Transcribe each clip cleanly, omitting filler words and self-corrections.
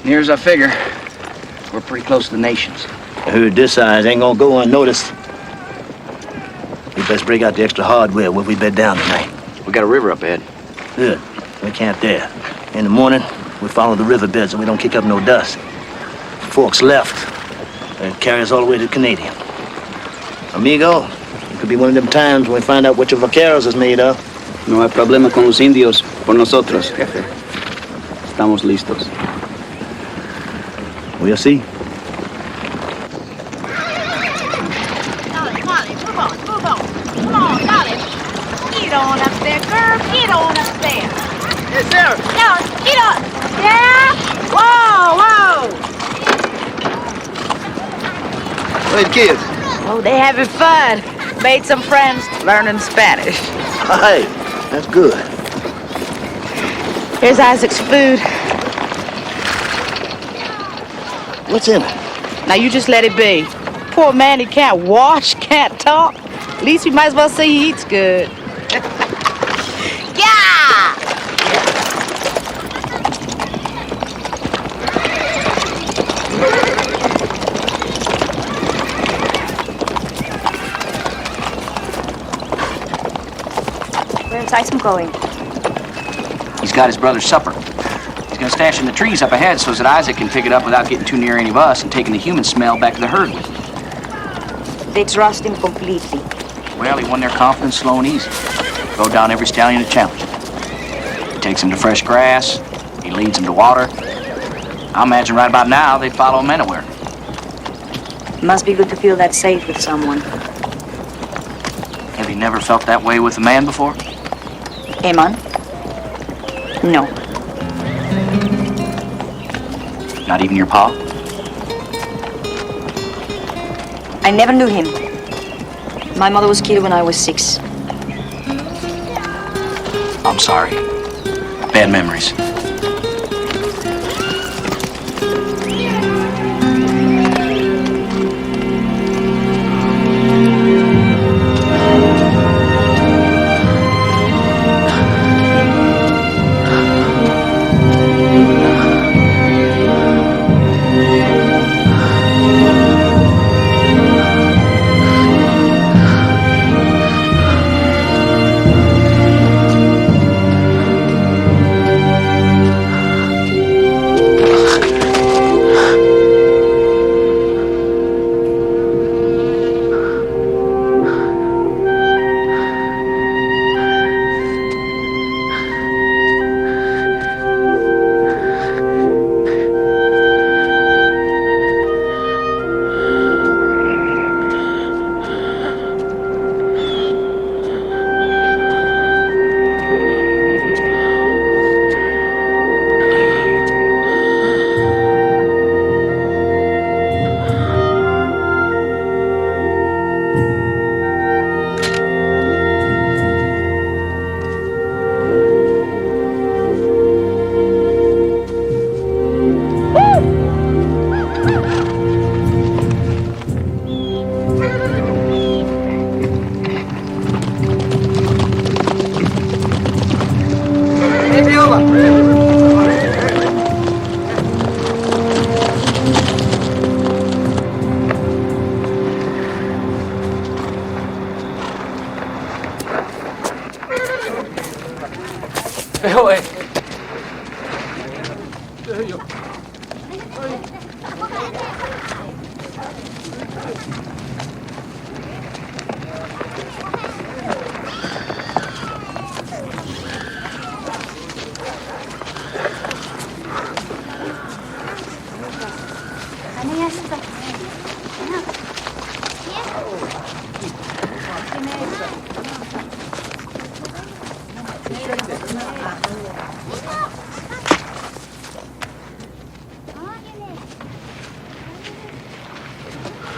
Near as I figure, we're pretty close to the nations. I heard this size ain't gonna go unnoticed. We best break out the extra hardware where we bed down tonight. We got a river up ahead. Good. We camp there. In the morning, we follow the riverbed so we don't kick up no dust. Forks left. They'll carry us all the way to the Canadian. Amigo, it could be one of them times when we find out what your vaqueros is made of. No hay problema con los indios por nosotros, jefe. Estamos listos. We'll see. Come on, darling. Get on up there, girl. Get on up there. Yes, sir. No, get on. Yeah? Whoa, whoa. Hey, kids. Oh, they having fun. Made some friends learning Spanish. Hey, that's good. Here's Isaac's food. What's in it? Now you just let it be. Poor man, he can't wash, can't talk. At least we might as well say he eats good. Yeah! Where's Isaac going? He's got his brother's supper. He's gonna stash in the trees up ahead so that Isaac can pick it up without getting too near any of us and taking the human smell back to the herd with him. They trust him completely. Well, he won their confidence slow and easy. Rode down every stallion that challenged him. He takes him to fresh grass. He leads him to water. I imagine right about now they'd follow him anywhere. Must be good to feel that safe with someone. Have you never felt that way with a man before? Hey, man? No. Not even your pa? I never knew him. My mother was killed when I was 6. I'm sorry. Bad memories.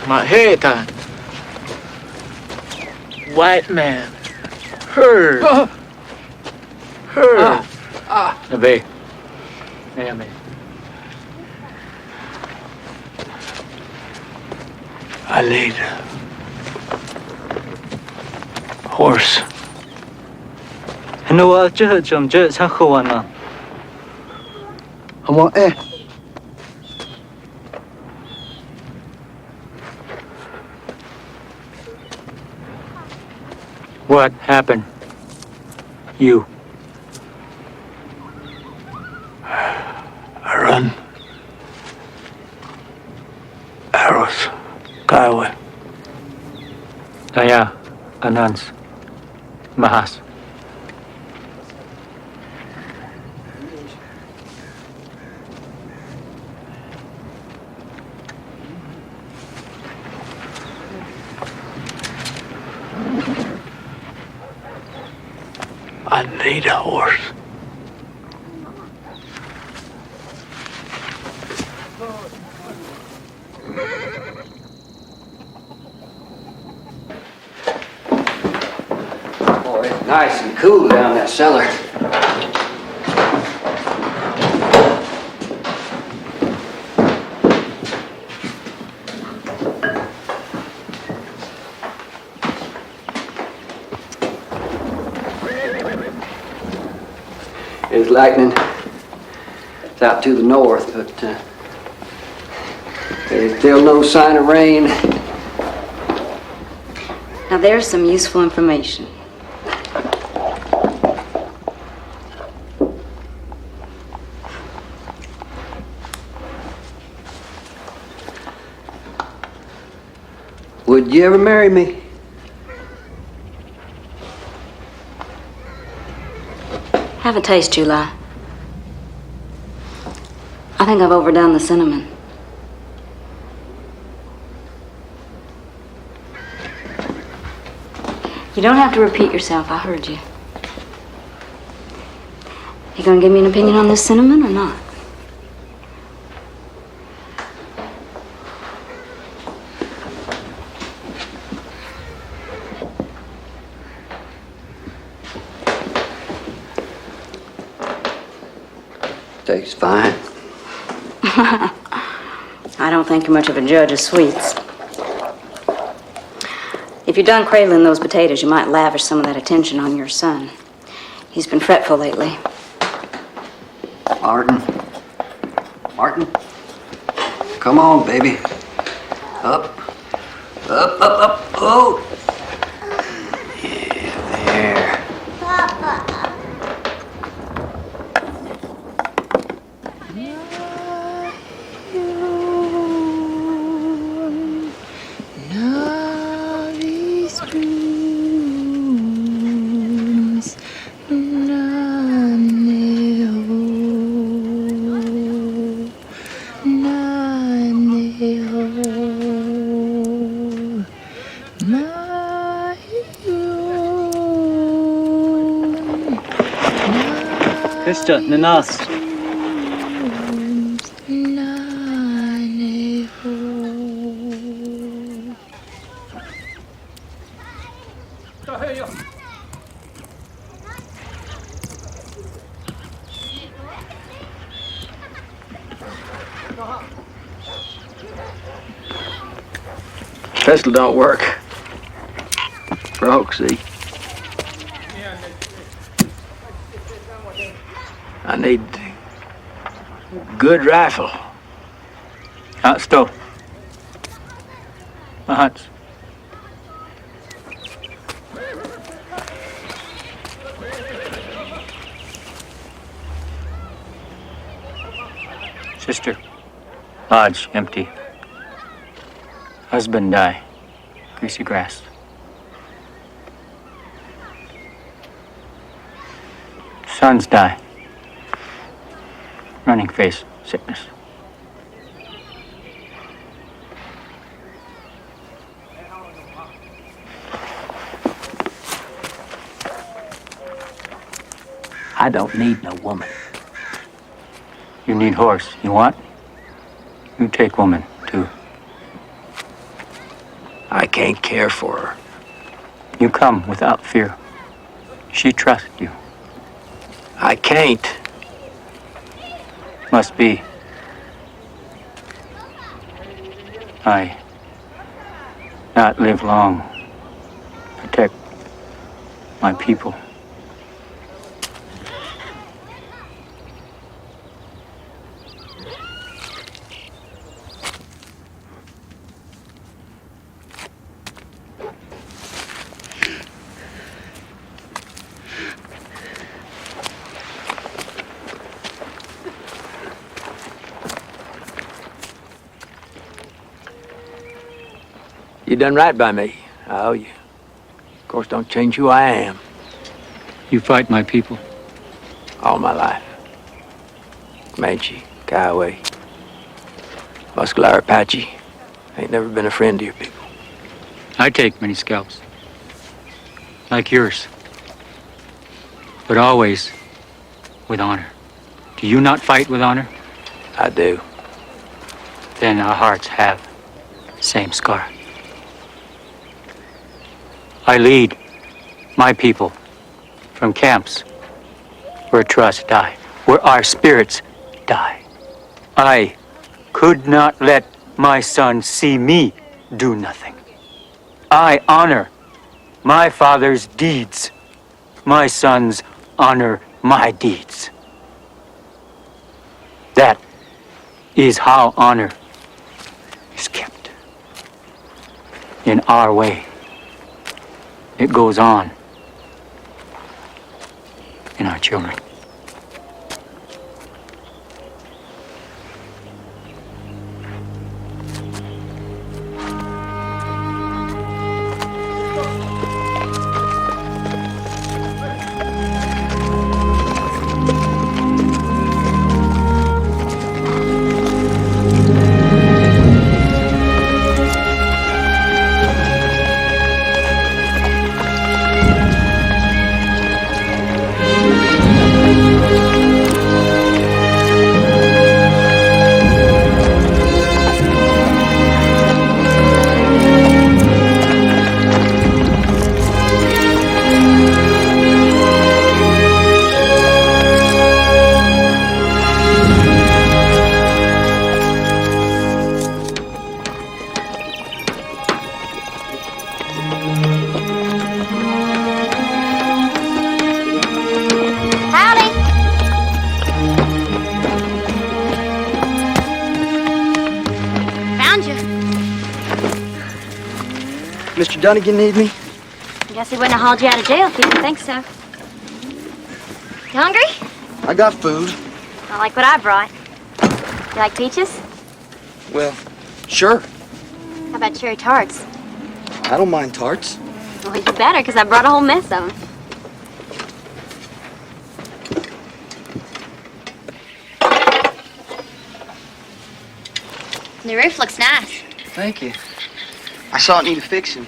Maheta. White man. Her. Her. Nabe. Name. I laid. Horse. No, I just sang Hawaiian. Hamo What happened? You. I run. Arrows. Kiowa. Saya Anans. Mahas. I need a horse. Boy, it's nice and cool down that cellar. There's lightning. It's out to the north, but there's still no sign of rain. Now there's some useful information. Would you ever marry me? Have a taste, July. I think I've overdone the cinnamon. You don't have to repeat yourself. I heard you. You gonna give me an opinion on this cinnamon or not? Tastes fine. I don't think you're much of a judge of sweets. If you're done cradling those potatoes, you might lavish some of that attention on your son. He's been fretful lately. Martin. Martin. Come on, baby. Up. Up, up, up. Oh. Yeah, there. Krista, Nanas. Pistol don't work. Broke, see? I need good rifle. Hot stove. My huts. Sister. Lodge empty. Husband die. Greasy grass. Sons die. Running face sickness. I don't need no woman. You need horse. You want? You take woman, too. I can't care for her. You come without fear. She trusts you. I can't. Must be. I not live long. Protect my people. You done right by me. I owe you. Of course, don't change who I am. You fight my people. All my life. Comanche, Kiowa, Muscular Apache. Ain't never been a friend to your people. I take many scalps. Like yours. But always with honor. Do you not fight with honor? I do. Then our hearts have the same scar. I lead my people from camps where trust died, where our spirits die. I could not let my son see me do nothing. I honor my father's deeds. My sons honor my deeds. That is how honor is kept. In our way. It goes on in our children. Mr. Dunnigan need me? Guess he wouldn't have hauled you out of jail if he didn't think so. You hungry? I got food. I like what I brought. You like peaches? Well, sure. How about cherry tarts? I don't mind tarts. Well, you better, because I brought a whole mess of them. The roof looks nice. Thank you. I saw it needed fixing.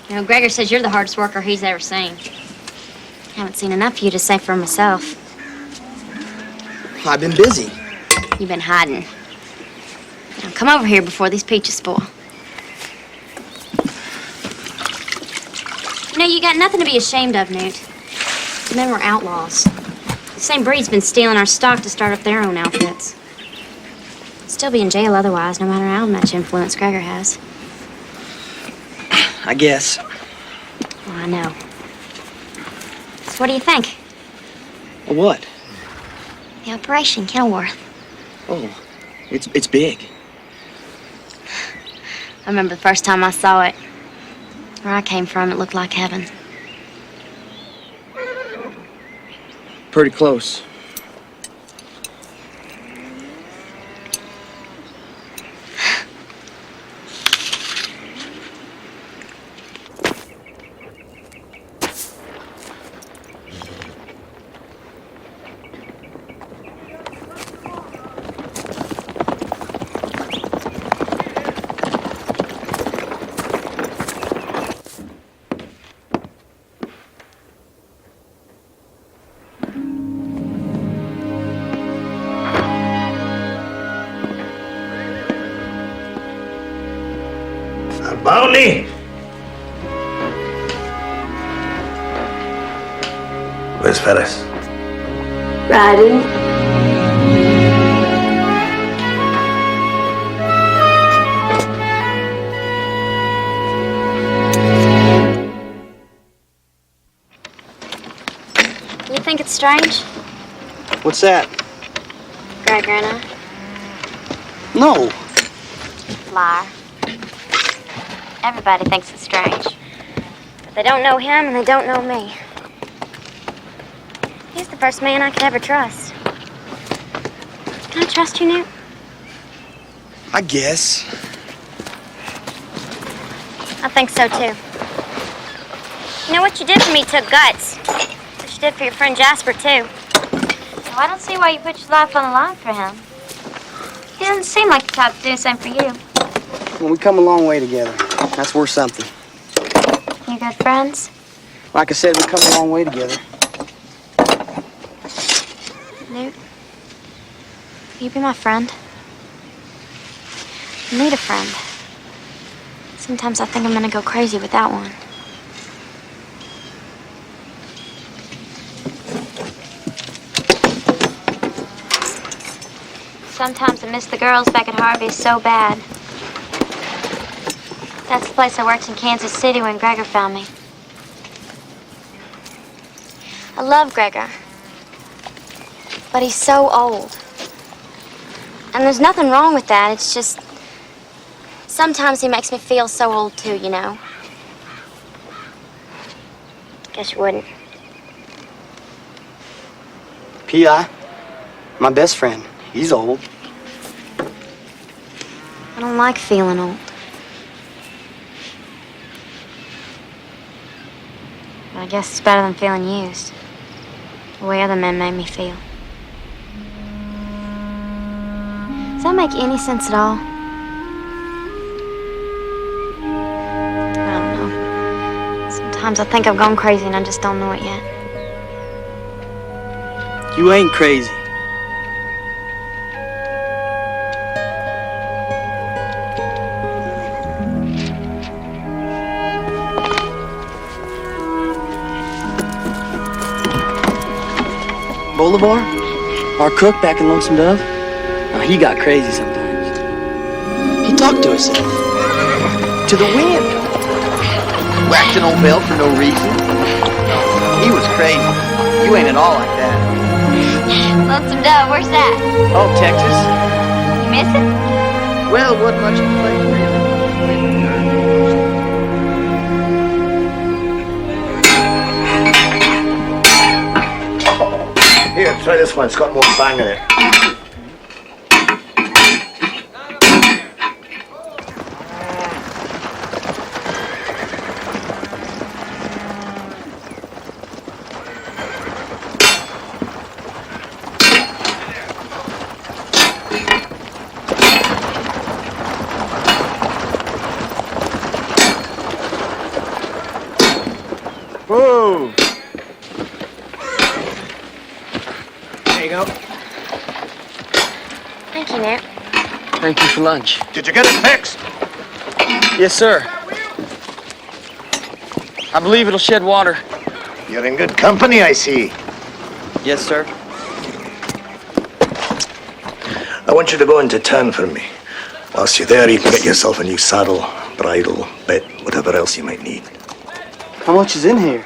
You know, Gregor says you're the hardest worker he's ever seen. Haven't seen enough of you to say for myself. I've been busy. You've been hiding. Now come over here before these peaches spoil. You know, you got nothing to be ashamed of, Newt. The men were outlaws. The same breed's been stealing our stock to start up their own outfits. Still be in jail otherwise, no matter how much influence Gregor has. I guess. Well, I know. So what do you think? What? The Operation Kenilworth. Oh, it's big. I remember the first time I saw it. Where I came from, it looked like heaven. Pretty close. Bounty! Where's Ferris? Riding. You think it's strange? What's that? Gregor and I? No. Liar. Everybody thinks it's strange. But they don't know him and they don't know me. He's the first man I could ever trust. Can I trust you, Newt? I guess. I think so, too. You know, what you did for me took guts. What you did for your friend Jasper, too. So I don't see why you put your life on the line for him. He doesn't seem like the type to do the same for you. Well, we come a long way together. That's worth something. You good friends? Like I said, we come a long way together. Newt, will you be my friend? I need a friend. Sometimes I think I'm gonna go crazy without one. Sometimes I miss the girls back at Harvey's so bad. That's the place I worked in Kansas City when Gregor found me. I love Gregor. But he's so old. And there's nothing wrong with that. It's just... sometimes he makes me feel so old, too, you know. Guess you wouldn't. P.I., my best friend, he's old. I don't like feeling old. But I guess it's better than feeling used. The way other men made me feel. Does that make any sense at all? I don't know. Sometimes I think I've gone crazy and I just don't know it yet. You ain't crazy. Bolivar, our cook back in Lonesome Dove, he got crazy sometimes. He talked to himself. To the wind. Whacked an old bell for no reason. He was crazy. You ain't at all like that. Lonesome Dove, where's that? Oh, Texas. You miss it? Well, it wasn't much of a place, really. Here, try this one. It's got more bang in it. Whoa! There you go. Thank you, Newt. Thank you for lunch. Did you get it fixed? Yes, sir. I believe it'll shed water. You're in good company, I see. Yes, sir. I want you to go into town for me. Whilst you're there, you can get yourself a new saddle, bridle, bit, whatever else you might need. How much is in here?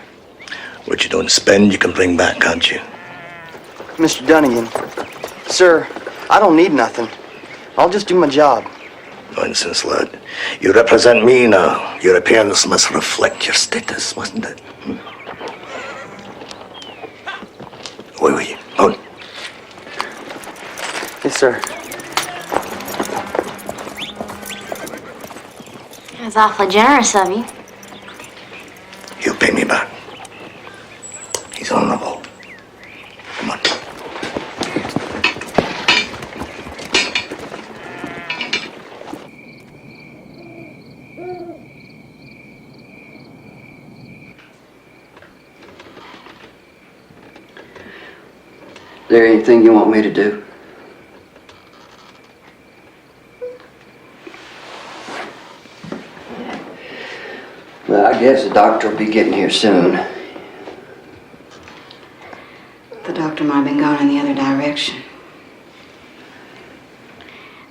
What you don't spend, you can bring back, can't you? Mr. Dunnigan. Sir, I don't need nothing. I'll just do my job. Nonsense, lad. You represent me now. Your appearance must reflect your status, mustn't it? Away with you. On. Yes, sir. That was awfully generous of you. He'll pay me back. He's honorable. Come on. Is there anything you want me to do? Well, I guess the doctor will be getting here soon. The doctor might have been gone in the other direction.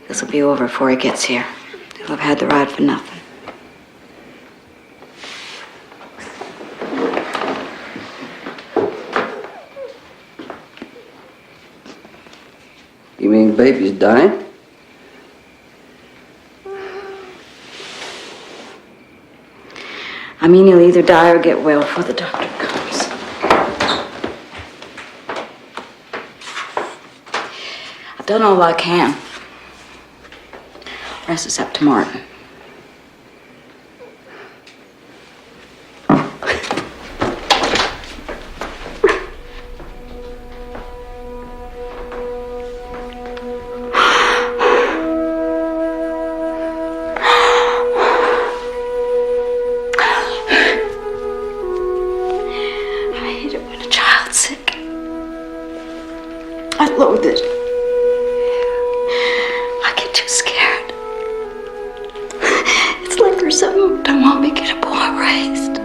This will be over before he gets here. He'll have had the ride for nothing. You mean the baby's dying? I mean, he'll either die or get well before the doctor comes. I've done all I can. Rest is up to Martin. I loathe it. I get too scared. It's like there's something who don't want me to get a boy raised.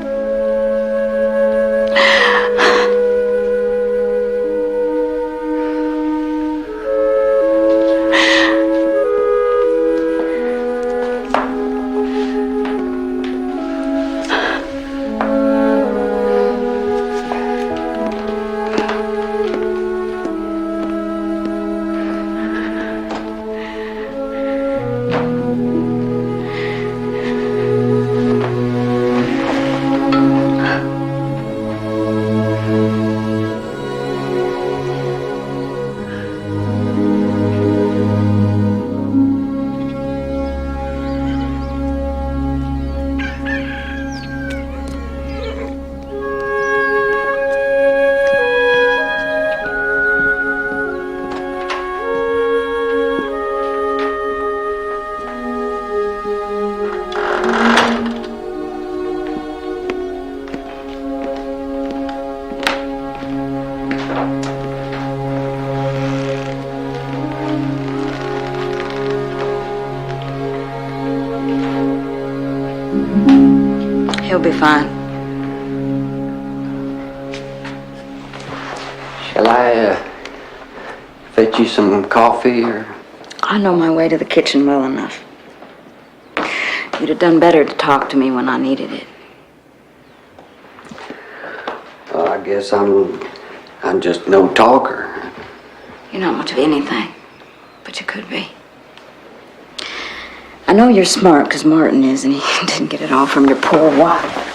He'll be fine. Shall I, fetch you some coffee, or? I know my way to the kitchen well enough. You'd have done better to talk to me when I needed it. Well, I guess I'm just no talker. You're not much of anything, but you could be. I know you're smart, because Martin is, and he didn't get it all from your poor wife.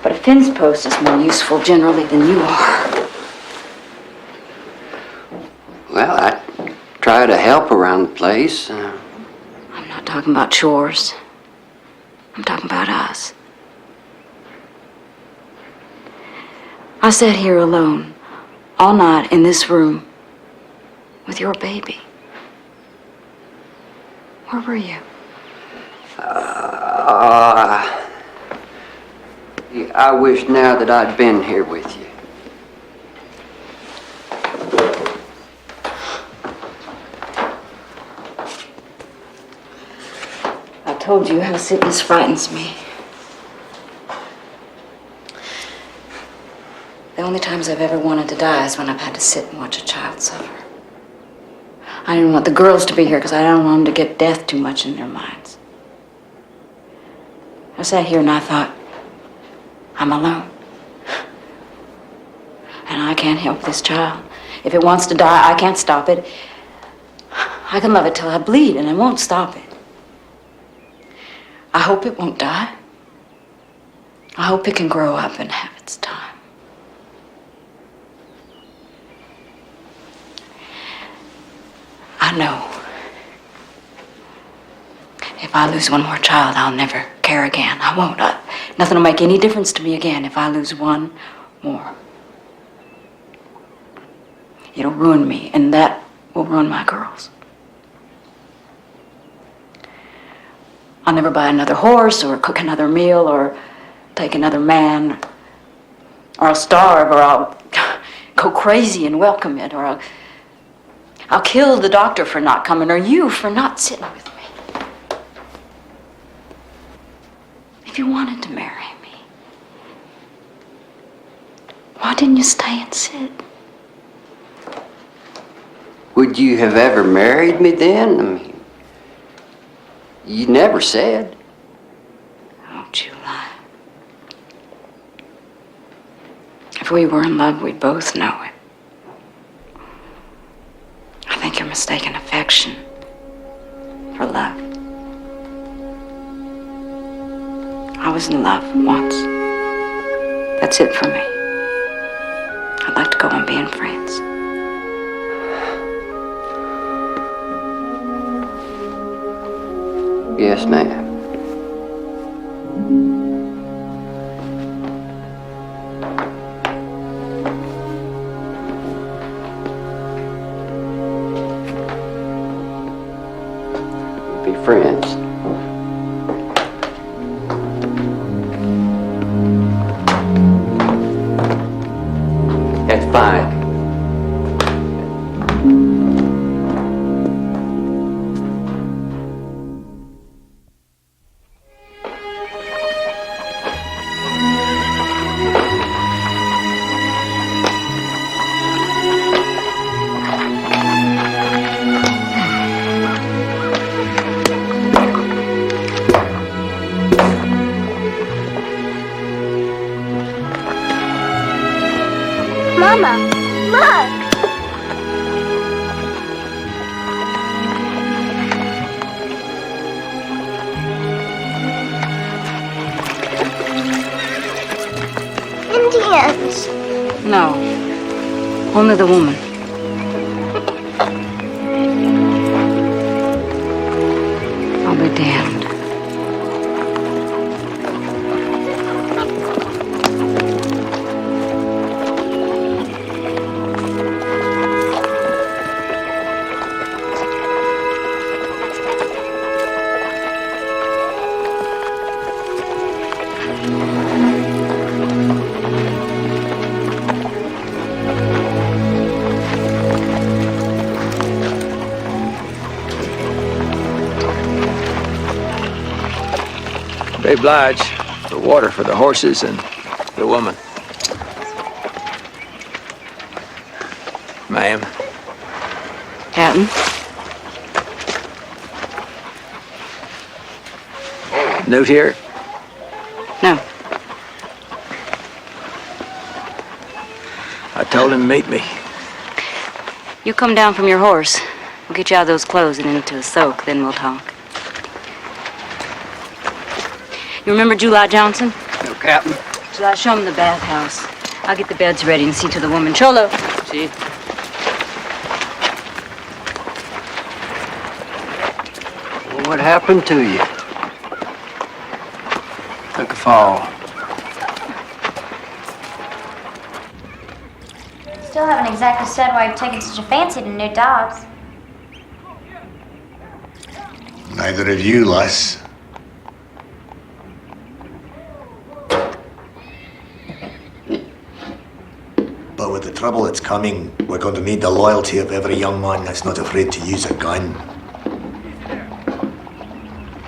But a fence post is more useful generally than you are. Well, I try to help around the place. I'm not talking about chores. I'm talking about us. I sat here alone all night in this room with your baby. Where were you? I wish now that I'd been here with you. I told you how sickness frightens me. The only times I've ever wanted to die is when I've had to sit and watch a child suffer. I didn't want the girls to be here because I don't want them to get death too much in their minds. I sat here and I thought, I'm alone. And I can't help this child. If it wants to die, I can't stop it. I can love it till I bleed and I won't stop it. I hope it won't die. I hope it can grow up and have its time. I know. If I lose one more child, I'll never care again. I won't. Nothing will make any difference to me again if I lose one more. It'll ruin me, and that will ruin my girls. I'll never buy another horse or cook another meal or take another man, or I'll starve, or I'll go crazy and welcome it, or I'll kill the doctor for not coming, or you for not sitting with me. If you wanted to marry me, why didn't you stay and sit? Would you have ever married me then? I mean, you never said. Don't you lie. If we were in love, we'd both know it. I think you're mistaking affection for love. I was in love once. That's it for me. I'd like to go on being friends. Yes, ma'am. Be friends. That's fine. Mama, look! Indians. No. Only the woman. I'll be damned. They oblige for water for the horses and the woman. Ma'am. Captain? Note here? No. I told him to meet me. You come down from your horse. We'll get you out of those clothes and into a soak, then we'll talk. You remember July Johnson? No, Captain. July, show him the bathhouse. I'll get the beds ready and see to the woman. Cholo. See? Well, what happened to you? Took a fall. Still haven't exactly said why you've taken such a fancy to new dogs. Neither of you, lass. But with the trouble that's coming, we're going to need the loyalty of every young man that's not afraid to use a gun.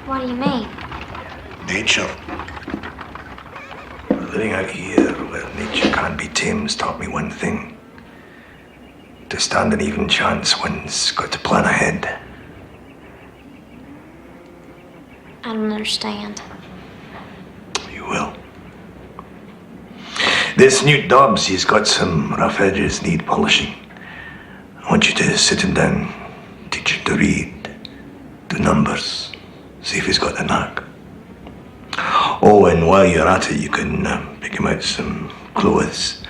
What do you mean? Nature. Living out here where nature can't be tamed has taught me one thing. To stand an even chance, one's got to plan ahead. I don't understand. You will. This Newt Dobbs, he's got some rough edges need polishing. I want you to sit him down, teach him to read, do numbers, see if he's got the knack. Oh, and while you're at it, you can pick him out some clothes.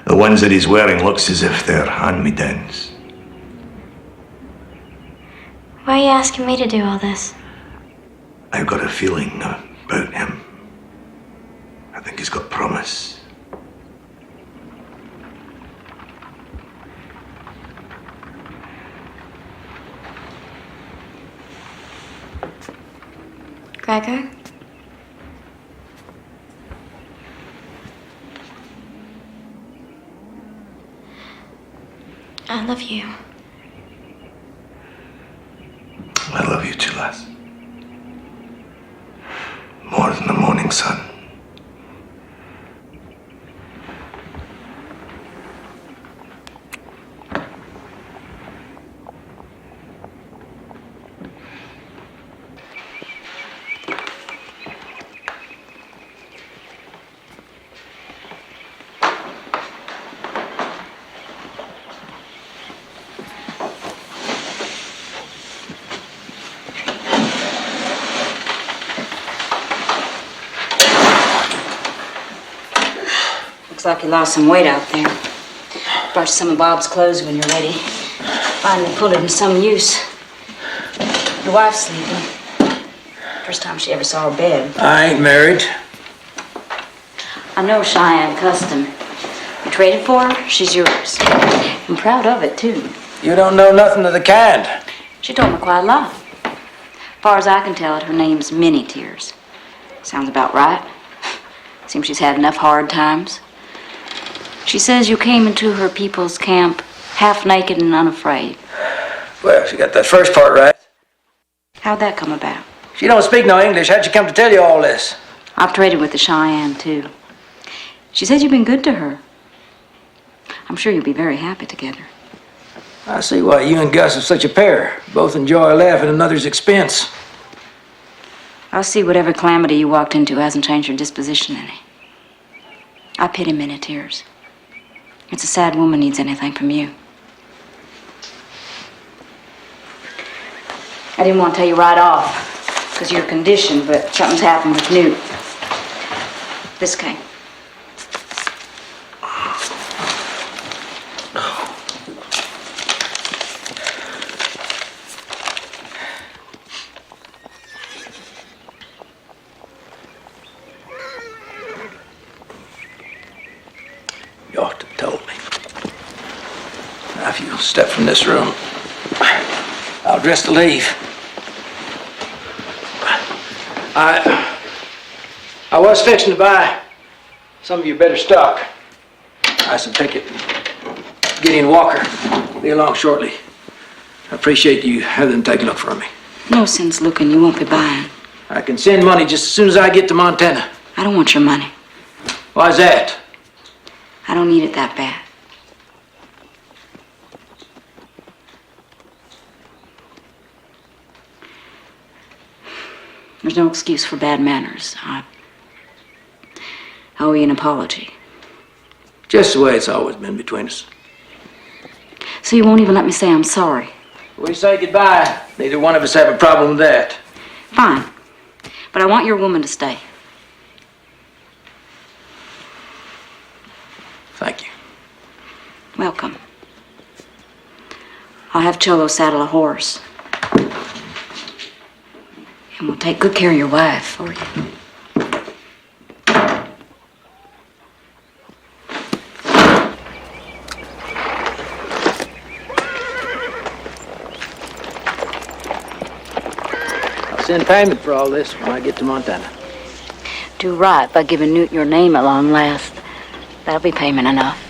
The ones that he's wearing looks as if they're hand-me-downs. Why are you asking me to do all this? I've got a feeling about him. I think he's got promise. Gregor? I love you. I love you too, lass. More than the morning sun. Looks like you lost some weight out there. Brought you some of Bob's clothes when you're ready. Finally put it in some use. Your wife's sleeping. First time she ever saw a bed. I ain't married. I know Cheyenne Custom. You traded for her, she's yours. I'm proud of it, too. You don't know nothing of the kind. She told me quite a lot. As far as I can tell, her name's Minnie Tears. Sounds about right. Seems she's had enough hard times. She says you came into her people's camp half naked and unafraid. Well, she got that first part right. How'd that come about? She don't speak no English. How'd she come to tell you all this? I've traded with the Cheyenne, too. She says you've been good to her. I'm sure you'll be very happy together. I see why you and Gus are such a pair. Both enjoy a laugh at another's expense. I'll see whatever calamity you walked into hasn't changed her disposition any. I pity many tears. It's a sad woman needs anything from you. I didn't want to tell you right off, because of your condition, but something's happened with Newt. This came. You ought to have told me. Now, if you step from this room, I'll dress to leave. I was fixing to buy some of your better stock. I should take it. Gideon Walker will be along shortly. I appreciate you having taken up for me. No sense looking, you won't be buying. I can send money just as soon as I get to Montana. I don't want your money. Why's that? I don't need it that bad. There's no excuse for bad manners. I owe you an apology. Just the way it's always been between us. So you won't even let me say I'm sorry? We say goodbye. Neither one of us have a problem with that. Fine. But I want your woman to stay. Thank you. Welcome. I'll have Cholo saddle a horse. And we'll take good care of your wife for you. I'll send payment for all this when I get to Montana. Do right by giving Newt your name at long last. That'll be payment enough.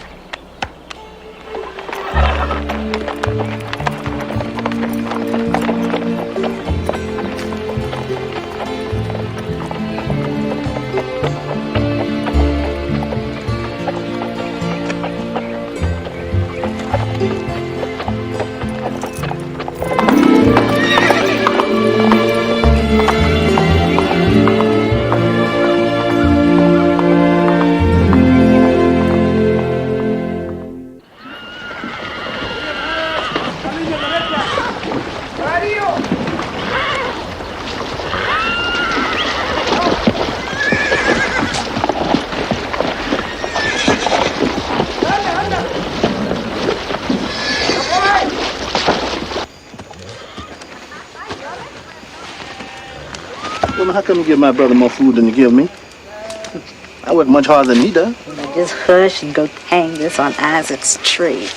Well, how come you give my brother more food than you give me? I work much harder than he does. Now just hush and go hang this on Isaac's tree.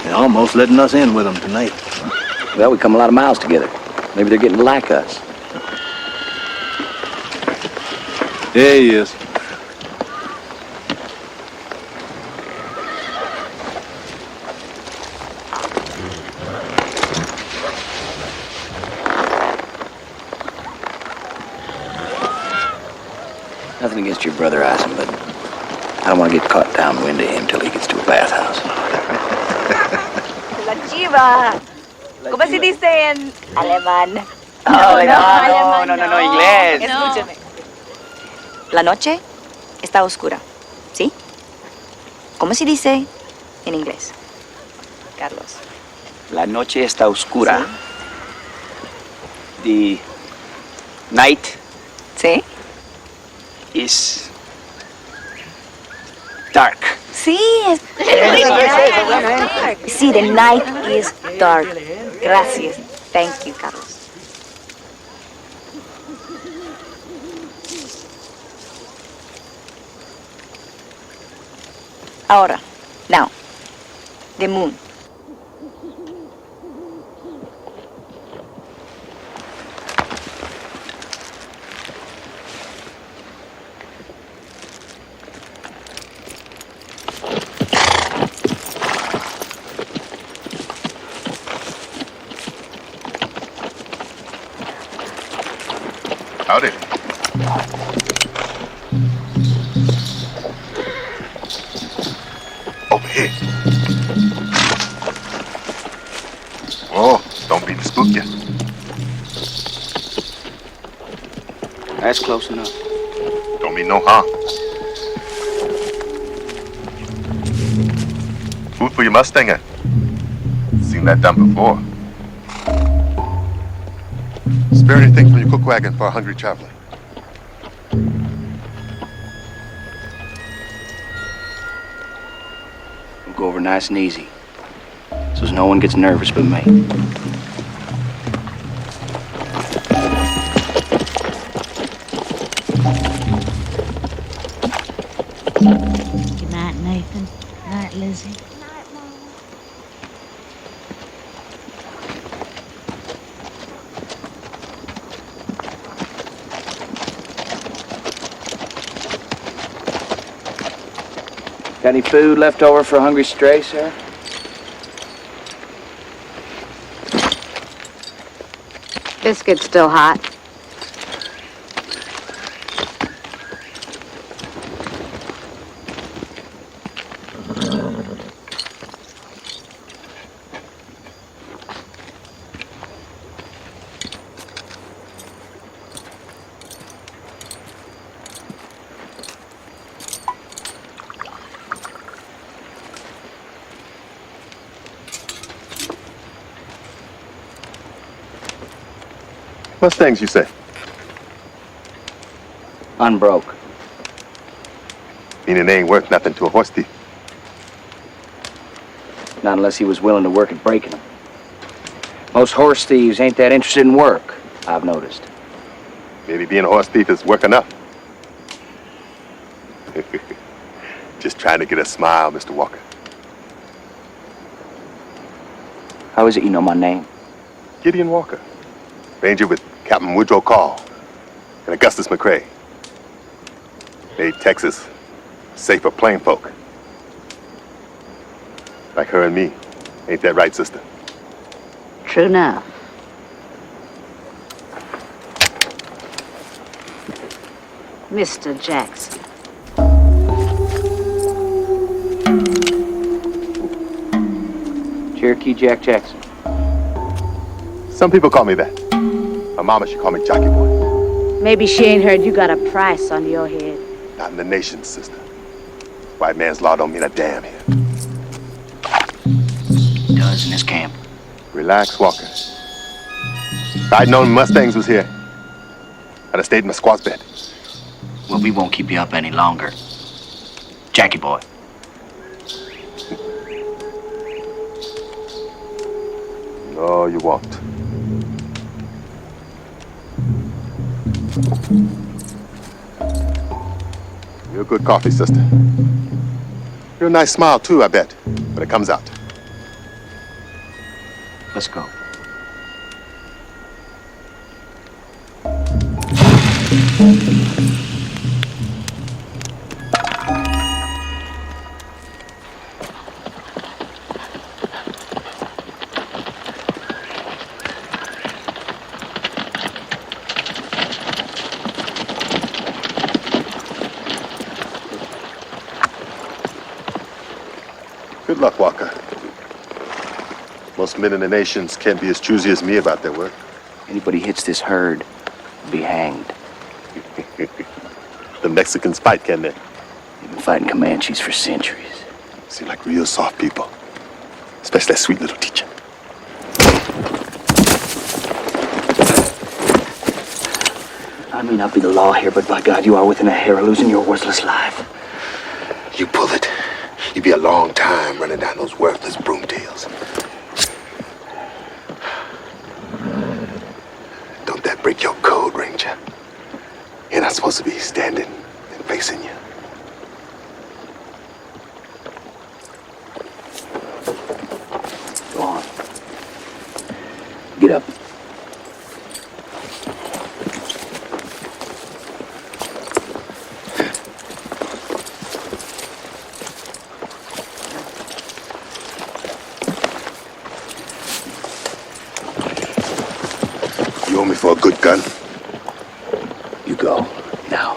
They're almost letting us in with them tonight. Well, we come a lot of miles together. Maybe they're getting to like us. There he is. Nothing against your brother, Ison, but I don't want to get caught downwind of him till he gets to a bathhouse. La chiva. ¿Cómo se dice en alemán? No, inglés. Escúcheme. La noche está oscura, ¿sí? ¿Cómo se dice en inglés? Carlos. La noche está oscura. The night ¿Sí? is dark. Sí, es... Sí, the night is dark. Gracias. Thank you, Carlos. Ahora, now, the moon. Howdy. Over here. Oh, don't mean to spook you. That's close enough. Don't mean no harm. Food for your Mustanger. Seen that done before. Spare anything from your cook wagon for a hungry traveler. We'll go over nice and easy, so no one gets nervous but me. Good night, Nathan. Good night, Lizzie. Got any food left over for a hungry stray, sir? Biscuit's still hot. Mustangs, you say? Unbroke. Meaning they ain't worth nothing to a horse thief. Not unless he was willing to work at breaking them. Most horse thieves ain't that interested in work, I've noticed. Maybe being a horse thief is work enough. Just trying to get a smile, Mr. Walker. How is it you know my name? Gideon Walker. Ranger with Captain Woodrow Call and Augustus McCrae. Made Texas safe for plain folk. Like her and me. Ain't that right, sister? True enough. Mr. Jackson. Cherokee Jack Jackson. Some people call me that. My mama, she call me Jockey Boy. Maybe she ain't heard you got a price on your head. Not in the nation, sister. White man's law don't mean a damn here. It does in this camp. Relax, Walker. If I'd known Mustangs was here, I'd have stayed in my squaw's bed. Well, we won't keep you up any longer. Jackie boy. No, you won't. You're a good coffee, sister. You're a nice smile, too, I bet, when it comes out. Let's go. Good luck, Walker. Most men in the nations can't be as choosy as me about their work. Anybody hits this herd will be hanged. The Mexicans fight, can they? They've been fighting Comanches for centuries. Seem like real soft people. Especially that sweet little teacher. I may not be the law here, but by God, you are within a hair of losing your worthless life. You pull it. You be a long time running down those worthless broomtails. Don't that break your code, Ranger? You're not supposed to be standing and facing you. Go on. Get up. You owe me for a good gun? You go. Now.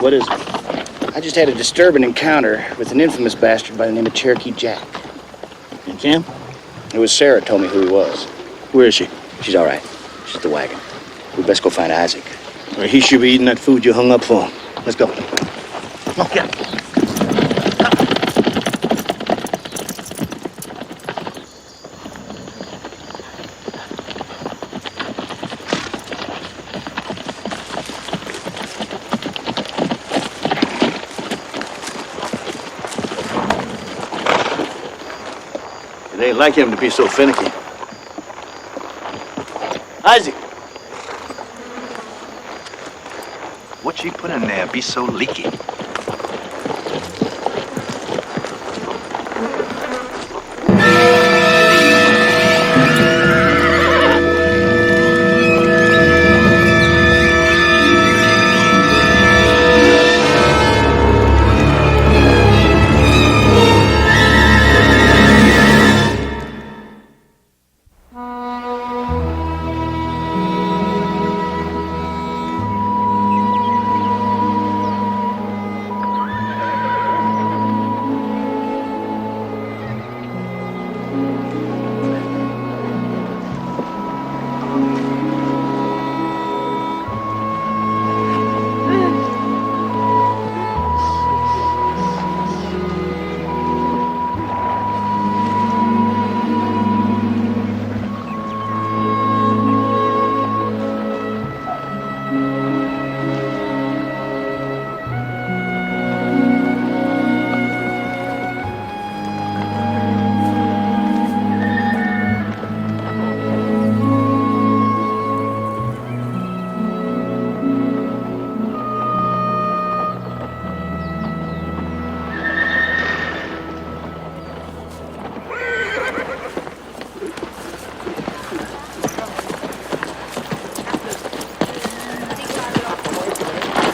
What is it? I just had a disturbing encounter with an infamous bastard by the name of Cherokee Jack. In camp? It was Sarah told me who he was. Where is she? She's all right. She's at the wagon. We best go find Isaac. Well, he should be eating that food you hung up for him. Let's go. Come on, get up. It ain't like him to be so finicky. Isaac! What you put in there be so leaky?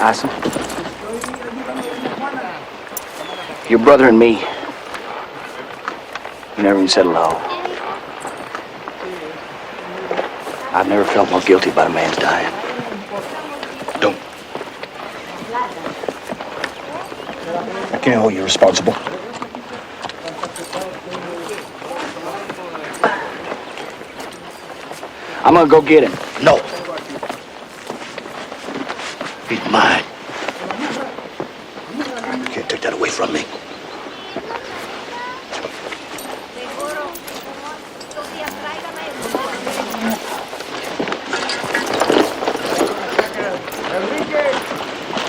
Asa, your brother and me, we never even said hello. I've never felt more guilty about a man's dying. Don't. I can't hold you responsible. I'm gonna go get him. No. He's mine. You can't take that away from me.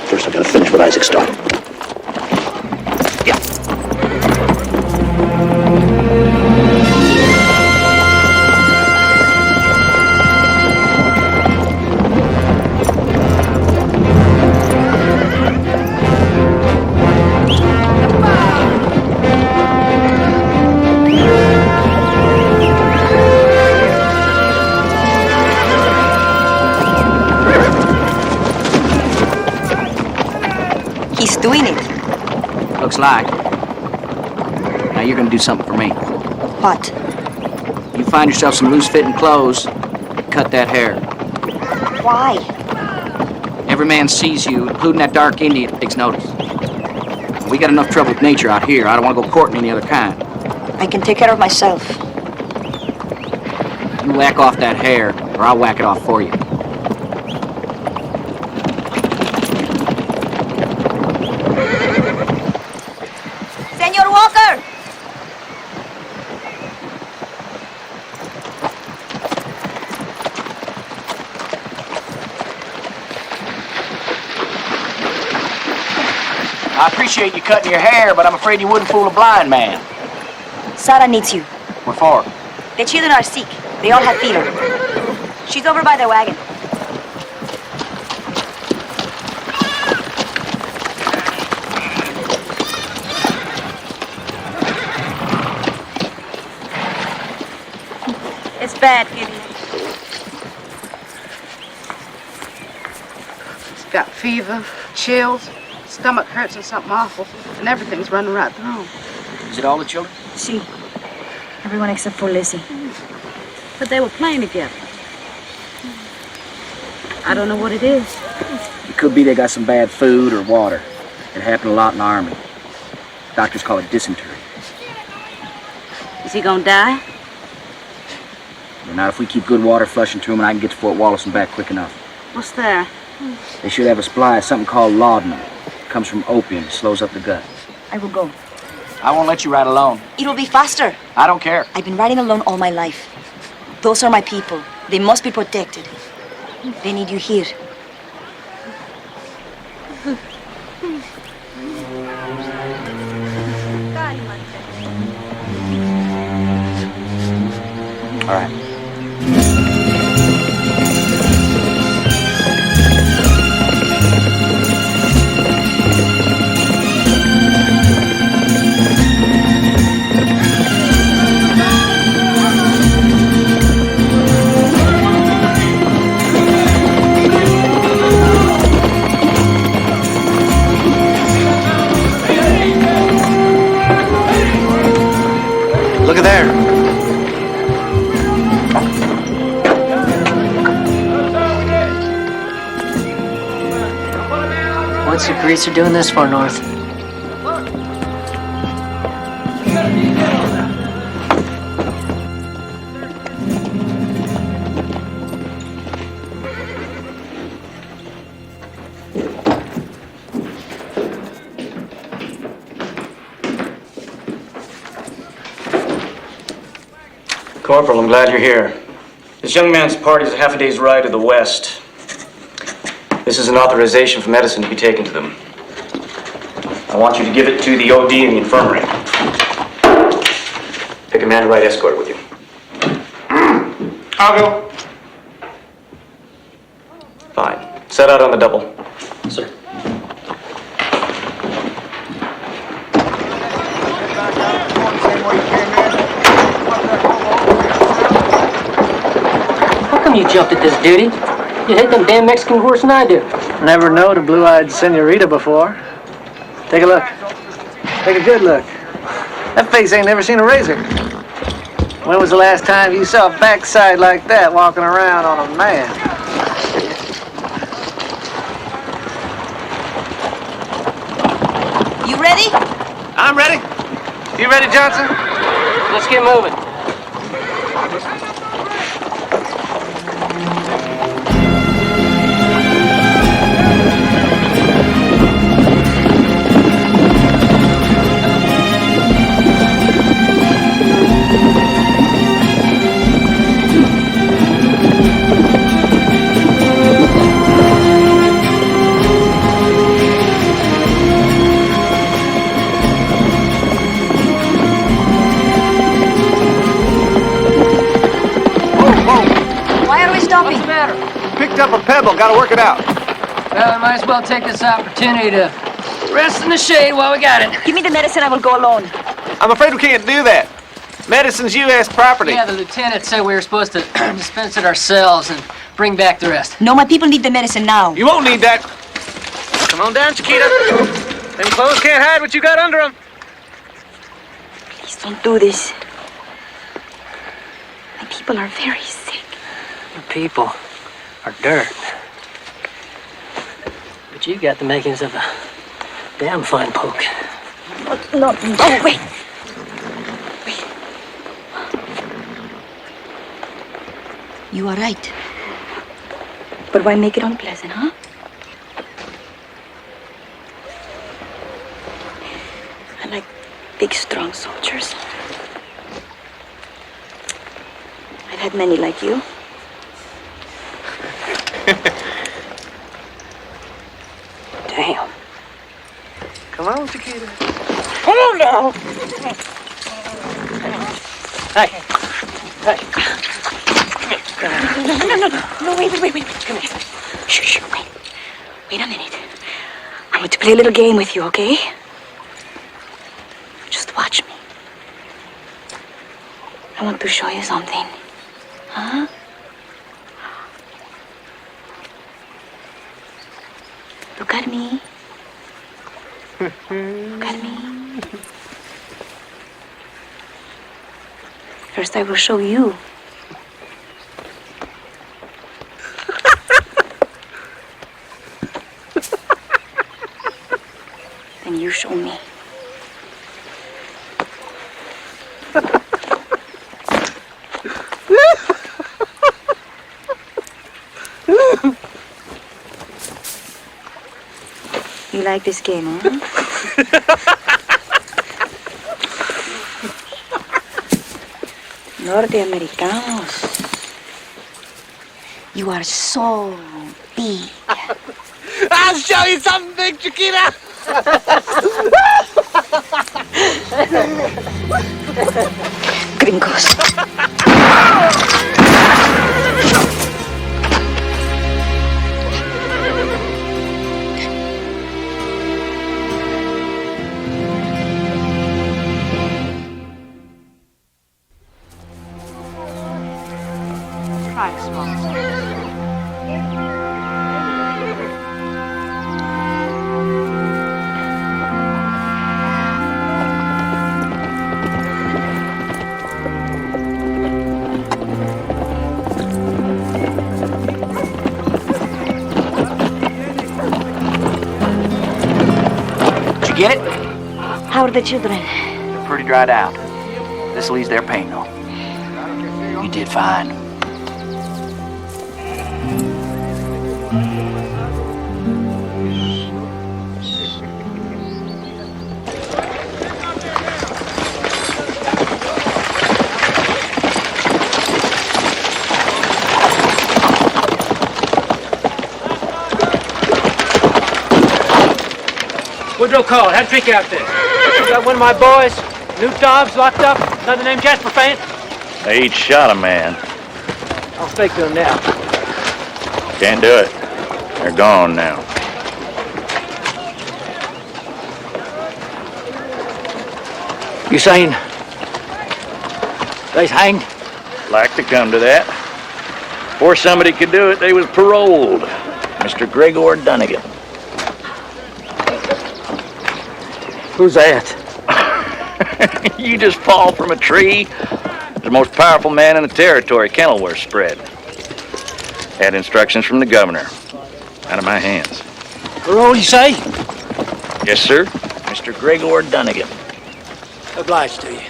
First, I gotta finish what Isaac started. He's doing it. Looks like. Now you're gonna do something for me. What? You find yourself some loose-fitting clothes, cut that hair. Why? Every man sees you, including that dark Indian, takes notice. We got enough trouble with nature out here. I don't want to go courting any other kind. I can take care of myself. You whack off that hair, or I'll whack it off for you. Senor Walker! I appreciate you cutting your hair, but I'm afraid you wouldn't fool a blind man. Sarah needs you. What for? The children are sick. They all have fever. She's over by the wagon. It's bad, Kitty. She's got fever, chills, stomach hurts and something awful, and everything's running right through 'em. Is it all the children? See. Everyone except for Lizzie. But they were playing together. I don't know what it is. It could be they got some bad food or water. It happened a lot in the Army. Doctors call it dysentery. Is he gonna die? But not if we keep good water flushing through them and I can get to Fort Wallace and back quick enough. What's there? They should have a supply of something called laudanum. It comes from opium. It slows up the gut. I will go. I won't let you ride alone. It'll be faster. I don't care. I've been riding alone all my life. Those are my people. They must be protected. They need you here. All right. Look at there. What's the greaser doing this for, North? Corporal, I'm glad you're here. This young man's party is a half a day's ride to the west. This is an authorization for medicine to be taken to them. I want you to give it to the OD in the infirmary. Pick a man to ride escort with you. I'll go. Fine. Set out on the double. Sir. How come you jumped at this duty? You hate them damn Mexicans worse than I do. Never knowed a blue-eyed senorita before. Take a look. Take a good look. That face ain't never seen a razor. When was the last time you saw a backside like that walking around on a man? You ready? I'm ready. You ready, Johnson? Let's get moving. Picked up a pebble. Gotta work it out. Well, we might as well take this opportunity to rest in the shade while we got it. Give me the medicine, I will go alone. I'm afraid we can't do that. Medicine's U.S. property. Yeah, the lieutenant said we were supposed to dispense it ourselves and bring back the rest. No, my people need the medicine now. You won't need that. Come on down, Chiquita. Them clothes can't hide what you got under them. Please don't do this. My people are very sick. Your people are dirt. But you got the makings of a damn fine poke. No, wait. Wait. You are right. But why make it unpleasant, huh? I like big, strong soldiers. I've had many like you. Damn. Come on, Chiquita. Come on now. Hey. Hey. No, wait. Come here. Shh, wait. Wait a minute. I'm going to play a little game with you, okay? Just watch me. I want to show you something. Huh? Look at me. Look at me. First, I will show you. Then you show me. You like this game, huh? Norteamericanos. You are so big. I'll show you something big, Chiquita. Gringos. Get it? How are the children? They're pretty dried out. This will ease their pain, though. You did fine. Woodrow called. Had a drink out there. Got one of my boys, new Dobbs, locked up. Another named Jasper Faint. They each shot a man. I'll speak to him now. Can't do it. They're gone now. You saying they's hanged? Like to come to that. Before somebody could do it, they was paroled. Mr. Gregor Dunnigan. Who's that? You just fall from a tree. The most powerful man in the territory Kenilworth spread. Had instructions from the governor. Out of my hands. Parole, you say? Yes, sir. Mr. Gregor Dunnigan. Obliged to you.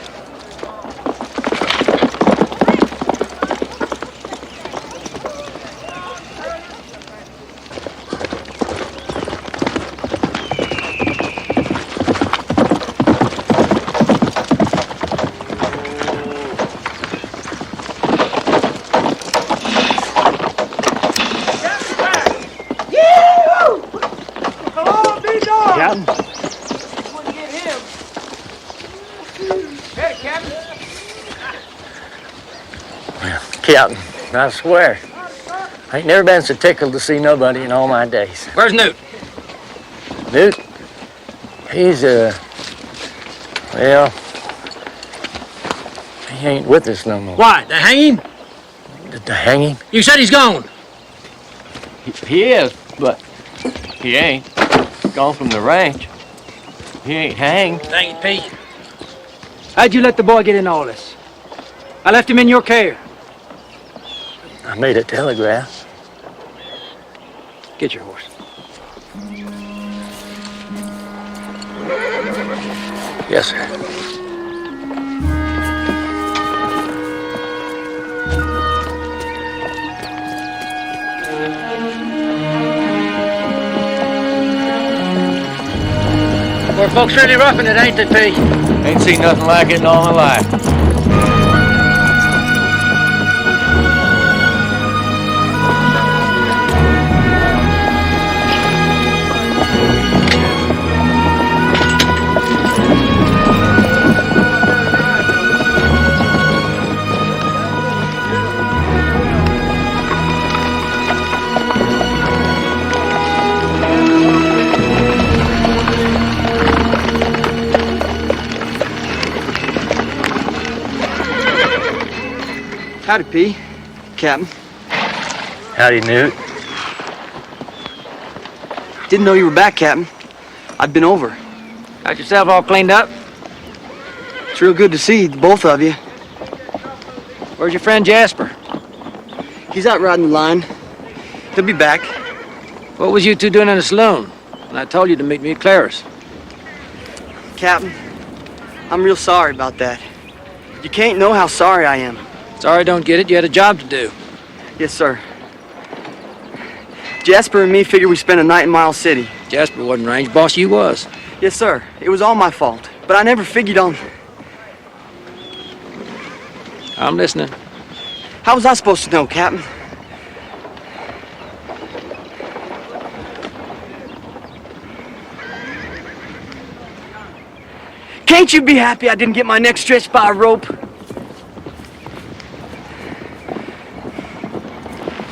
Captain, I swear, I ain't never been so tickled to see nobody in all my days. Where's Newt? Newt? He's, well, he ain't with us no more. Why? They hang him? Did they hang him? You said he's gone. He is, but he ain't. Gone from the ranch. He ain't hanged. Thank you, Pete. How'd you let the boy get in all this? I left him in your care. I made a telegraph. Get your horse. Yes, sir. Poor folks really roughing it, ain't they, Pete? Ain't seen nothing like it in all my life. Howdy, P. Captain. Howdy, Newt. Didn't know you were back, Captain. I'd been over. Got yourself all cleaned up? It's real good to see the both of you. Where's your friend Jasper? He's out riding the line. He'll be back. What was you two doing in the saloon when I told you to meet me at Clara's? Captain, I'm real sorry about that. You can't know how sorry I am. Sorry I don't get it. You had a job to do. Yes, sir. Jasper and me figured we spent a night in Miles City. Jasper wasn't range boss, you was. Yes, sir. It was all my fault. But I never figured on... I'm listening. How was I supposed to know, Captain? Can't you be happy I didn't get my neck stretched by a rope?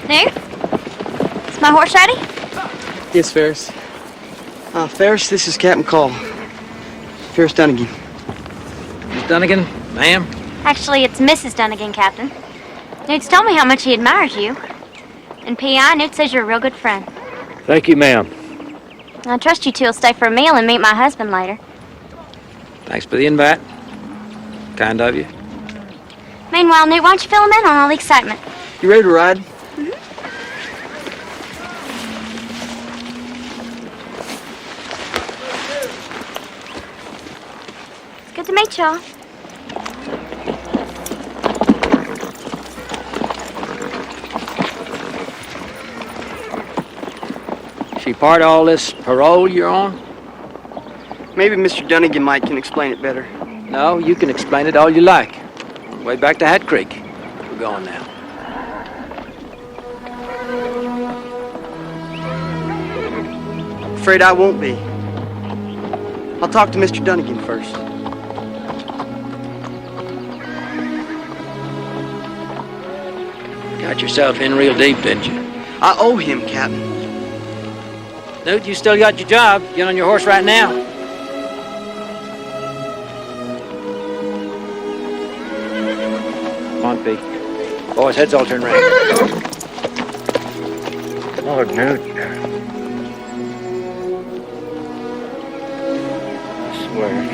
Newt? Is my horse ready? Yes, Ferris. Ferris, this is Captain Call. Ferris Dunnigan. Miss Dunnigan, ma'am? Actually, it's Mrs. Dunnigan, Captain. Newt's told me how much he admires you. And P.I., Newt says you're a real good friend. Thank you, ma'am. I trust you two will stay for a meal and meet my husband later. Thanks for the invite. Kind of you. Meanwhile, Newt, why don't you fill him in on all the excitement? You ready to ride? It's good to meet y'all. She part of all this parole you're on? Maybe Mr. Dunnigan might can explain it better. No, you can explain it all you like. Way back to Hat Creek. We're going now. Afraid I won't be. I'll talk to Mr. Dunnigan first. Got yourself in real deep, didn't you? I owe him, Captain. Newt, you still got your job. Get on your horse right now. Come on, Pete. Boys, heads all turn around. Lord, Newt. I swear.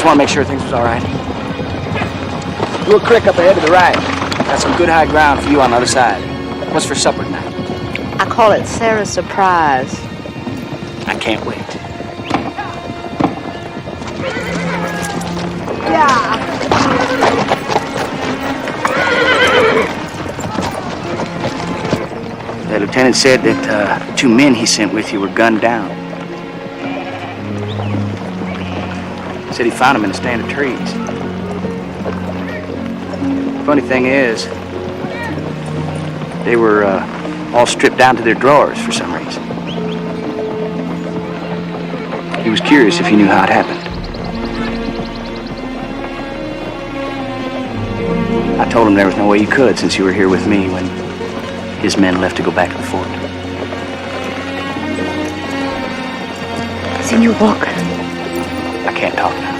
just want to make sure things was all right. Little creek up ahead to the right. Got some good high ground for you on the other side. What's for supper tonight? I call it Sarah's surprise. I can't wait. The lieutenant said that 2 men he sent with you were gunned down. Said he found them in a stand of trees. Funny thing is, they were all stripped down to their drawers for some reason. He was curious if you knew how it happened. I told him there was no way you could since you were here with me when his men left to go back to the fort. Senor Walker. I can't talk now.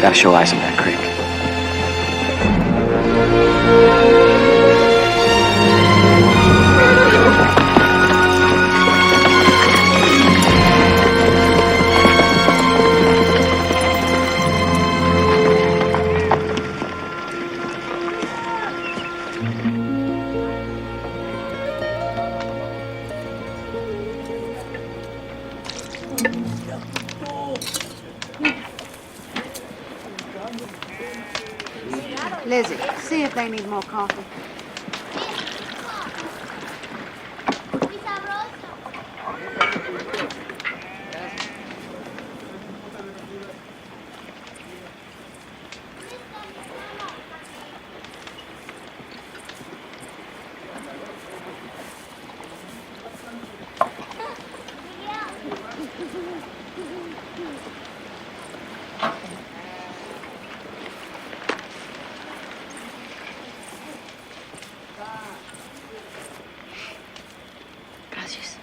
Gotta show Isom that creek. Lizzie, see if they need more coffee. Gracias.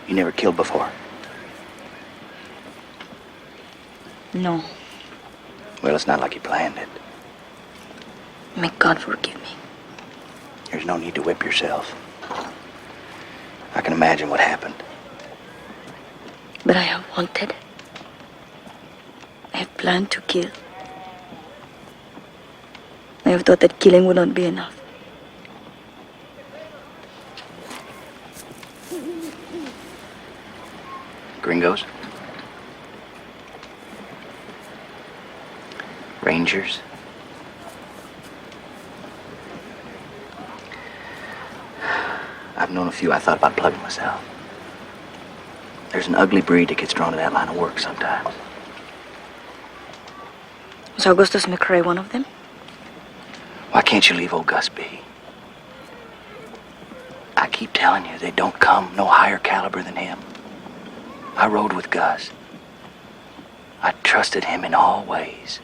You never killed before? No. Well, it's not like you planned it. May God forgive me. There's no need to whip yourself. I can imagine what happened. But I have wanted. I have planned to kill. I have thought that killing would not be enough. Gringos? Rangers? I've known a few I thought about plugging myself. There's an ugly breed that gets drawn to that line of work sometimes. Was Augustus McCrae one of them? Why can't you leave old Gus be? I keep telling you, they don't come no higher caliber than him. I rode with Gus. I trusted him in all ways.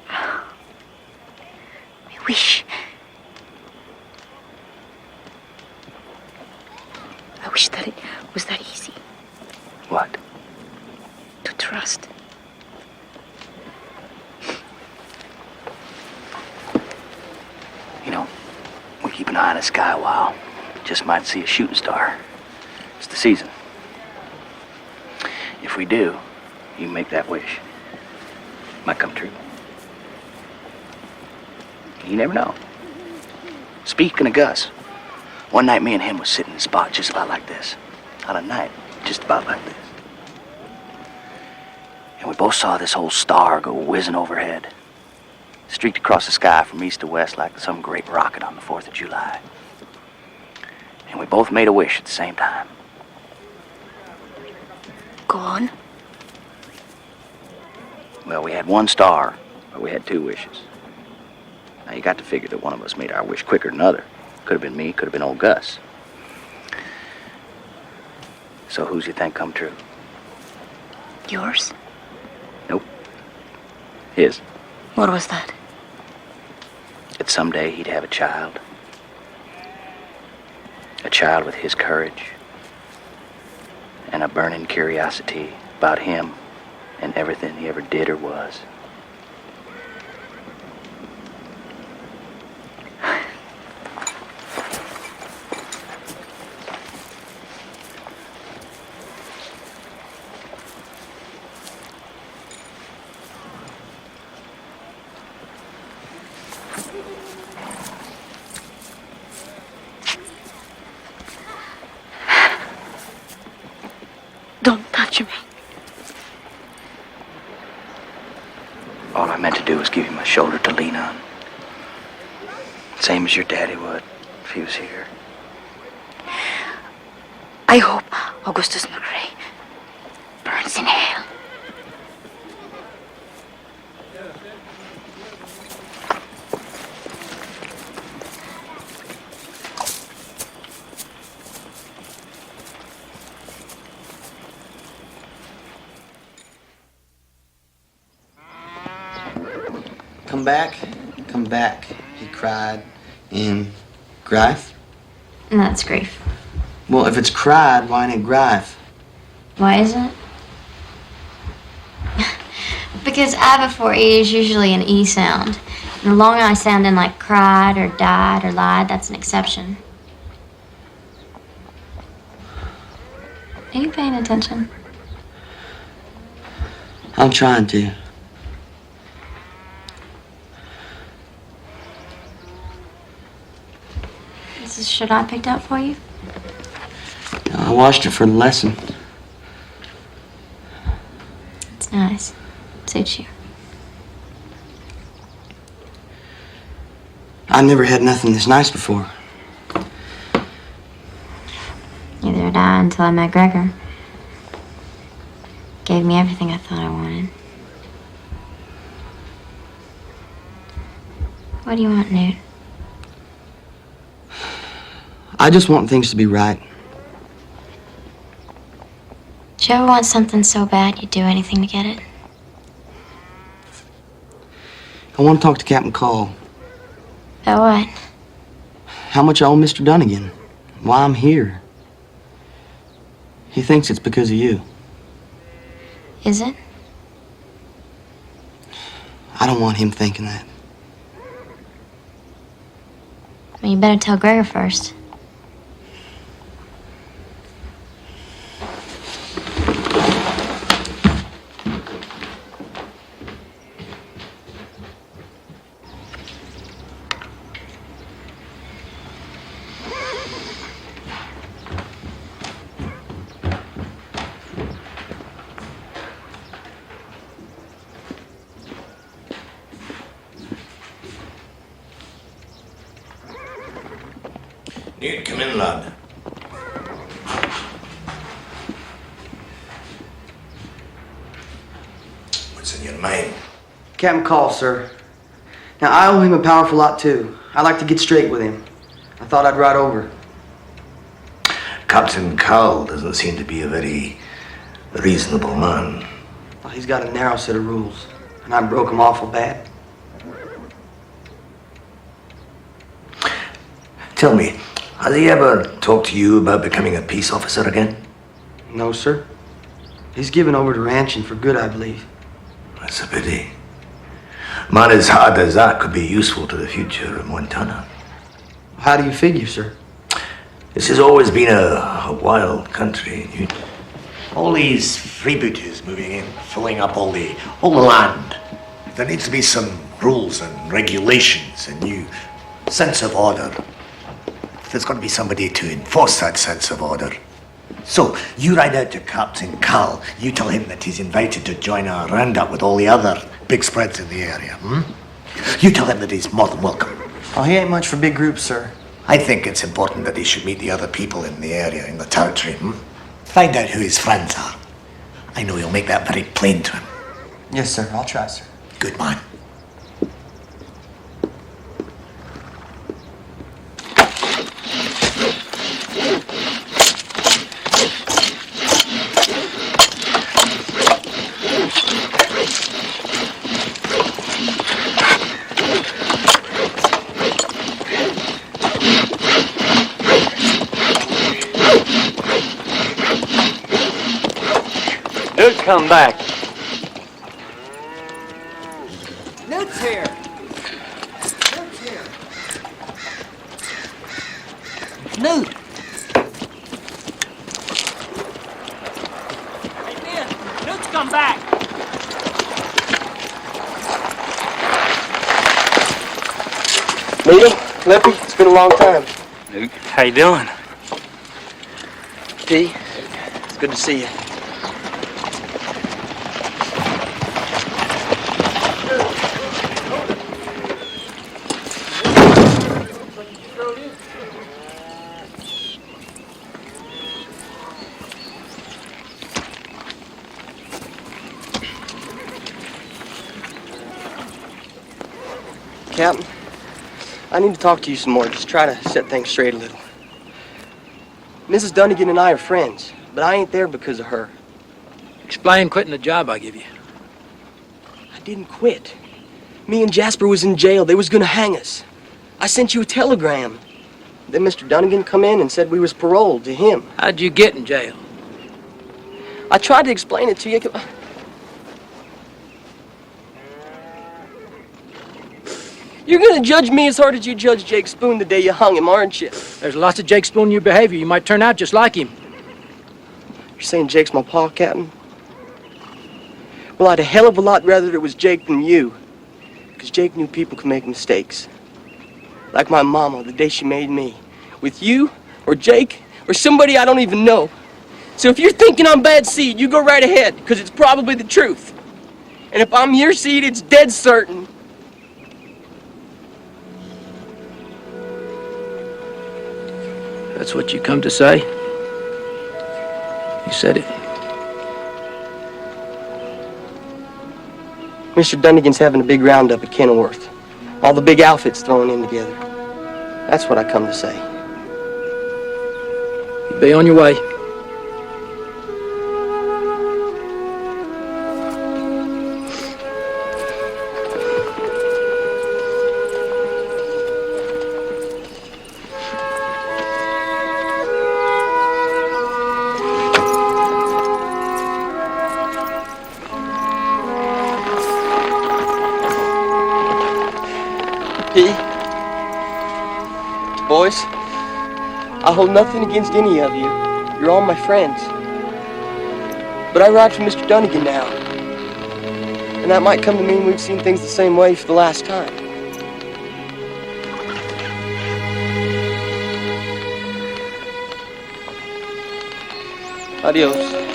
I wish that it was that easy. What? To trust. You know, we keep an eye on the sky a while. Just might see a shooting star. It's the season. If we do, you make that wish. Might come true. You never know. Speaking of Gus, one night me and him was sitting in a spot just about like this. On a night, just about like this. And we both saw this whole star go whizzing overhead. Streaked across the sky from east to west like some great rocket on the 4th of July. And we both made a wish at the same time. Go on. Well, we had one star, but we had 2 wishes. Now, you got to figure that one of us made our wish quicker than the other. Could have been me, could have been old Gus. So who's you think come true? Yours? Nope. His. What was that? That someday he'd have a child. A child with his courage. And a burning curiosity about him and everything he ever did or was. meant to do was give you my shoulder to lean on. Same as your daddy would if he was here. I hope Augustus McRae burns in hell. Come back, he cried in Grife. And that's grief. Well, if it's cried, why ain't it Grife? Why isn't it? Because I before E is usually an E sound. And the long I sound in like cried or died or lied, that's an exception. Are you paying attention? I'm trying to. This is shit I picked up for you? I watched it for the lesson. It's nice. Suits you. I never had nothing this nice before. Neither did I until I met Gregor. Gave me everything I thought I wanted. What do you want, Newt? I just want things to be right. Do you ever want something so bad you'd do anything to get it? I want to talk to Captain Call. About what? How much I owe Mr. Dunnigan. Why I'm here. He thinks it's because of you. Is it? I don't want him thinking that. Well, you better tell Gregor first. Newt, come in, lad. What's in your mind? Captain Call, sir. Now, I owe him a powerful lot, too. I'd like to get straight with him. I thought I'd ride over. Captain Carl doesn't seem to be a very reasonable man. Well, he's got a narrow set of rules, and I broke them awful bad. Tell me, has he ever talked to you about becoming a peace officer again? No, sir. He's given over to ranching for good, I believe. That's a pity. A man as hard as that could be useful to the future of Montana. How do you figure, sir? This has always been a wild country. All these freebooters moving in, filling up all the land. There needs to be some rules and regulations, a new sense of order. There's got to be somebody to enforce that sense of order. So, you ride out to Captain Carl. You tell him that he's invited to join our roundup with all the other big spreads in the area. You tell him that he's more than welcome. Oh, he ain't much for big groups, sir. I think it's important that he should meet the other people in the area, in the territory. Find out who his friends are. I know you'll make that very plain to him. Yes, sir. I'll try, sir. Good man. Newt, come back. Newt's here. Newt. Hey, Ben, Newt's come back. Neil, Lippy, it's been a long time. Newt, how you doing? T, it's good to see you. Captain. I need to talk to you some more. Just try to set things straight a little. Mrs. Dunnigan and I are friends, but I ain't there because of her. Explain quitting the job I give you. I didn't quit. Me and Jasper was in jail. They was gonna hang us. I sent you a telegram. Then Mr. Dunnigan come in and said we was paroled to him. How'd you get in jail? I tried to explain it to you. You're gonna judge me as hard as you judged Jake Spoon the day you hung him, aren't you? There's lots of Jake Spoon in your behavior. You might turn out just like him. You're saying Jake's my pa, Captain? Well, I'd a hell of a lot rather it was Jake than you. Because Jake knew people could make mistakes. Like my mama the day she made me. With you, or Jake, or somebody I don't even know. So if you're thinking I'm bad seed, you go right ahead, because it's probably the truth. And if I'm your seed, it's dead certain. That's what you come to say? You said it. Mr. Dunnigan's having a big roundup at Kenilworth. All the big outfits thrown in together. That's what I come to say. You be on your way. Boys, I hold nothing against any of you. You're all my friends. But I ride for Mr. Dunnigan now. And that might come to mean we've seen things the same way for the last time. Adios.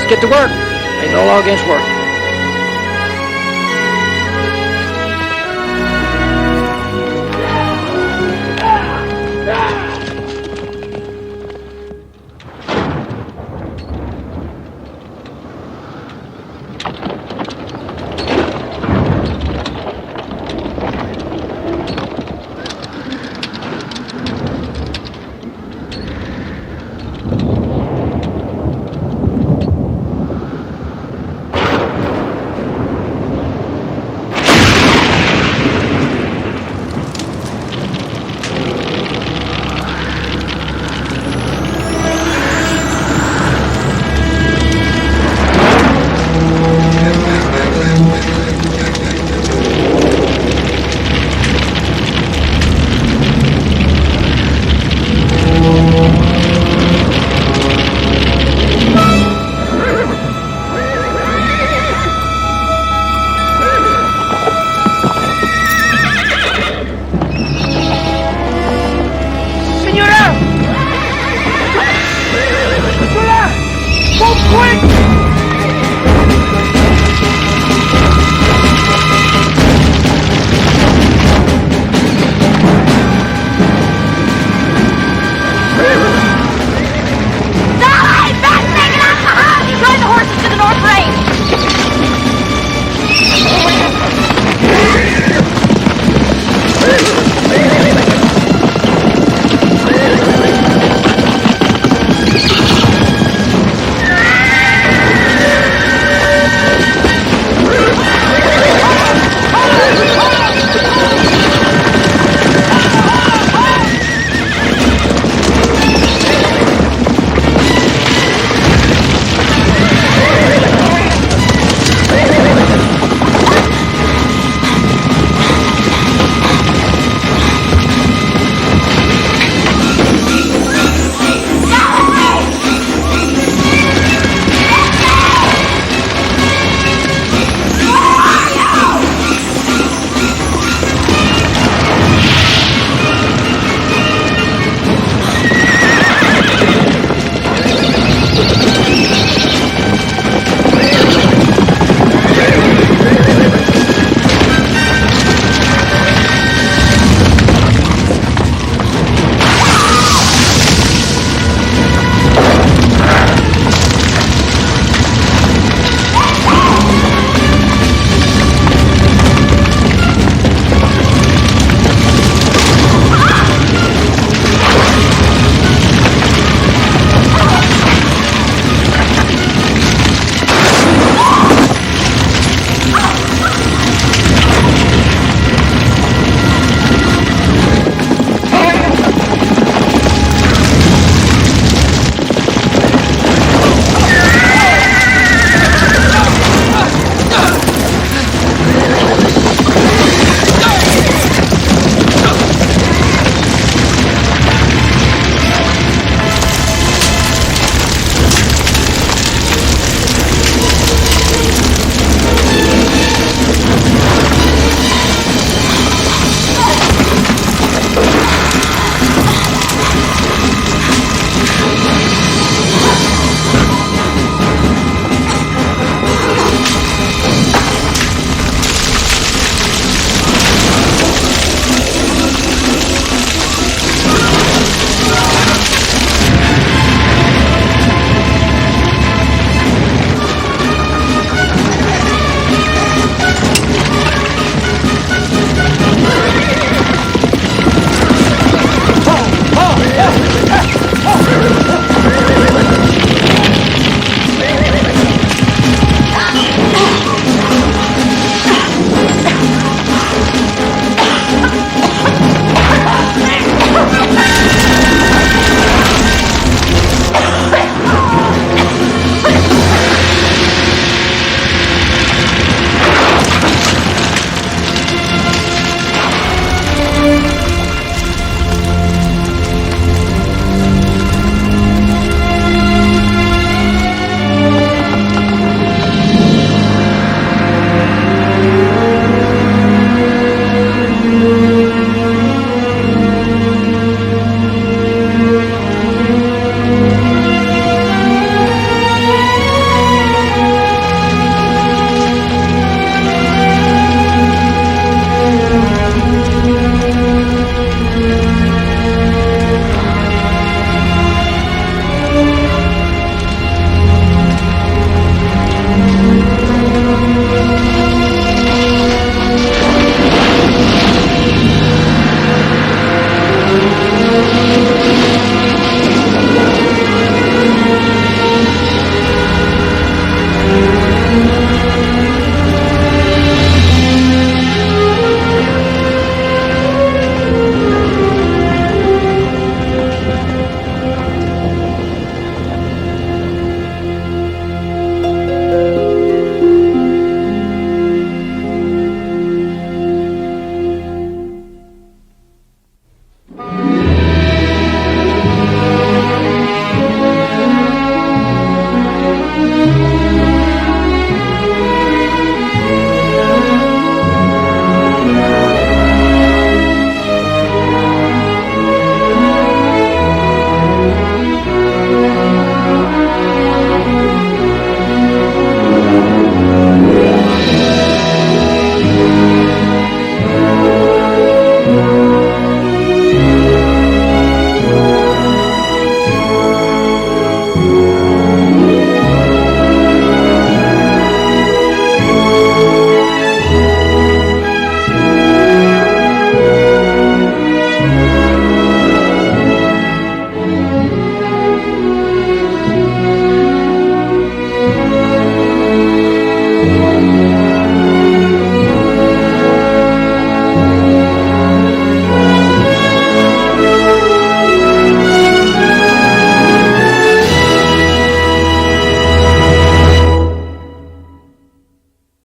Get to work. Ain't no law against work.